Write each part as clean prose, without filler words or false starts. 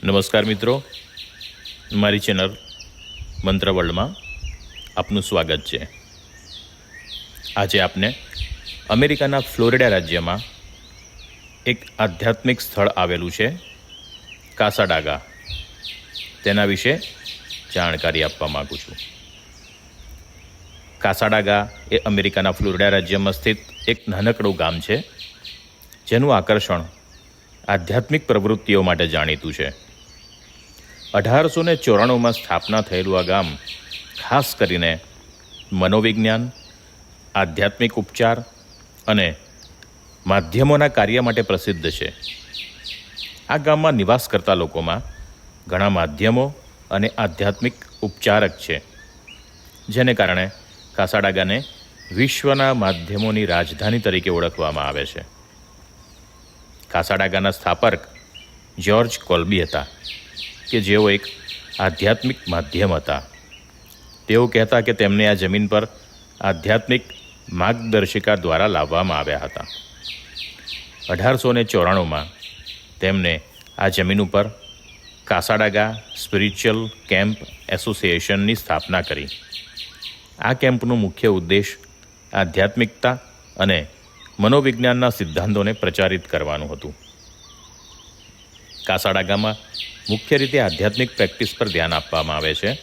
નમસ્કાર મિત્રો, મારી ચેનલ મંત્ર વર્લ્ડમાં આપનું સ્વાગત છે. આજે આપને અમેરિકાના ફ્લોરિડા રાજ્યમાં એક આધ્યાત્મિક સ્થળ આવેલું છે કાસાડાગા, તેના વિશે જાણકારી આપવા માગું છું. કાસાડાગા એ અમેરિકાના ફ્લોરિડા રાજ્યમાં સ્થિત એક નાનકડું ગામ છે, જેનું આકર્ષણ આધ્યાત્મિક પ્રવૃત્તિઓ માટે જાણીતું છે. 1894માં સ્થાપના થયેલું આ ગામ ખાસ કરીને મનોવિજ્ઞાન, આધ્યાત્મિક ઉપચાર અને માધ્યમોના કાર્ય માટે પ્રસિદ્ધ છે. આ ગામમાં નિવાસ કરતા લોકોમાં ઘણા માધ્યમો અને આધ્યાત્મિક ઉપચારક છે, જેને કારણે કાસાડાગાને વિશ્વના માધ્યમોની રાજધાની તરીકે ઓળખવામાં આવે છે. કાસાડાગાના સ્થાપક જ્યોર્જ કોલ્બી હતા, કે જેઓ એક આધ્યાત્મિક માધ્યમ હતા. તેઓ કહેતા કે તેમને આ જમીન પર આધ્યાત્મિક માર્ગદર્શિકા દ્વારા લાવવામાં આવ્યા હતા. 1894માં તેમને આ જમીન ઉપર કાસાડાગા સ્પિરિચ્યુઅલ કેમ્પ એસોસિએશનની સ્થાપના કરી. આ કેમ્પનું મુખ્ય ઉદ્દેશ આધ્યાત્મિકતા અને મનોવિજ્ઞાનના સિદ્ધાંતોને પ્રચારિત કરવાનું હતું. કાસાડાગામાં મુખ્ય રીતે આધ્યાત્મિક પ્રેક્ટિસ પર ધ્યાન આપવામાં આવે છે.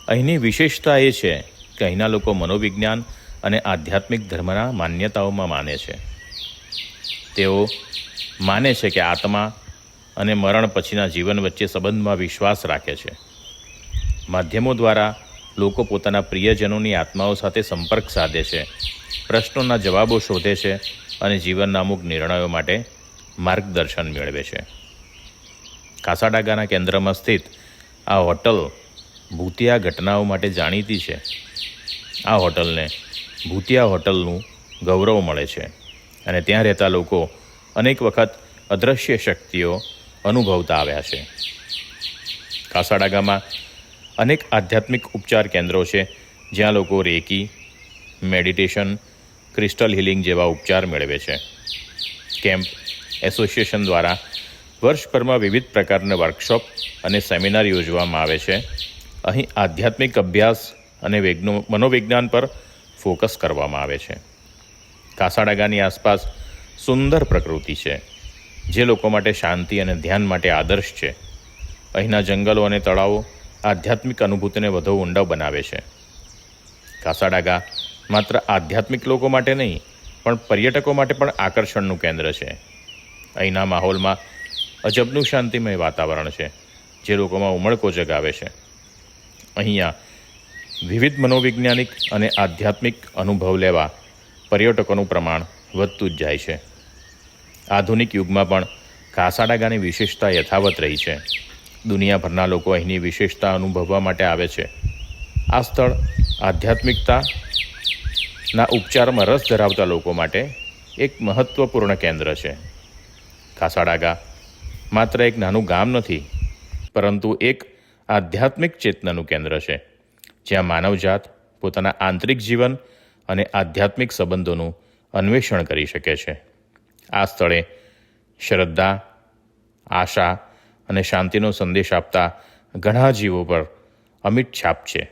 અહીંની વિશેષતા એ છે કે અહીંના લોકો મનોવિજ્ઞાન અને આધ્યાત્મિક ધર્મના માન્યતાઓમાં માને છે. તેઓ માને છે કે આત્મા અને મરણ પછીના જીવન વચ્ચે સંબંધમાં વિશ્વાસ રાખે છે. માધ્યમો દ્વારા લોકો પોતાના પ્રિયજનોની આત્માઓ સાથે સંપર્ક સાધે છે, પ્રશ્નોના જવાબો શોધે છે અને જીવનના અમુક નિર્ણયો માટે માર્ગદર્શન મેળવે છે. કાસાડાગાના કેન્દ્રમાં સ્થિત આ હોટલ ભૂતિયા ઘટનાઓ માટે જાણીતી છે. આ હોટલને ભૂતિયા હોટલનું ગૌરવ મળે છે અને ત્યાં રહેતા લોકો અનેક વખત અદૃશ્ય શક્તિઓ અનુભવતા આવ્યા છે. કાસાડાગામાં અનેક આધ્યાત્મિક ઉપચાર કેન્દ્રો છે, જ્યાં લોકો રેકી, મેડિટેશન, ક્રિસ્ટલ હિલિંગ જેવા ઉપચાર મેળવે છે. કેમ્પ એસોસિએશન દ્વારા વર્ષભરમાં વિવિધ પ્રકારના વર્કશોપ અને સેમિનાર યોજવામાં આવે છે. અહીં આધ્યાત્મિક અભ્યાસ અને મનોવિજ્ઞાન પર ફોકસ કરવામાં આવે છે. કાસાડાગાની આસપાસ સુંદર પ્રકૃતિ છે, જે લોકો માટે શાંતિ અને ધ્યાન માટે આદર્શ છે. અહીંના જંગલો અને તળાવો આધ્યાત્મિક અનુભૂતિને વધુ ઊંડા બનાવે છે. કાસાડાગા માત્ર આધ્યાત્મિક લોકો માટે નહીં, પણ પર્યટકો માટે પણ આકર્ષણનું કેન્દ્ર છે. અહીંના માહોલમાં અજબનું શાંતિમય વાતાવરણ છે, જે લોકોમાં ઉમળકો જગાવે છે. અહીંયા વિવિધ મનોવૈજ્ઞાનિક અને આધ્યાત્મિક અનુભવ લેવા પર્યટકોનું પ્રમાણ વધતું જ જાય છે. આધુનિક યુગમાં પણ કાસાડાગાની વિશેષતા યથાવત રહી છે. દુનિયાભરના લોકો અહીંની વિશેષતા અનુભવવા માટે આવે છે. આ સ્થળ આધ્યાત્મિકતાના ઉપચારમાં રસ ધરાવતા લોકો માટે એક મહત્ત્વપૂર્ણ કેન્દ્ર છે. કાસાડાગા માત્ર એક નાનું ગામ નથી, પરંતુ એક આધ્યાત્મિક ચેતનાનું કેન્દ્ર છે, જ્યાં માનવજાત પોતાના આંતરિક જીવન અને આધ્યાત્મિક સંબંધોનું અન્વેષણ કરી શકે છે. આ સ્થળે શ્રદ્ધા, આશા અને શાંતિનો સંદેશ આપતા ઘણા જીવો પર અમિટ છાપ છે.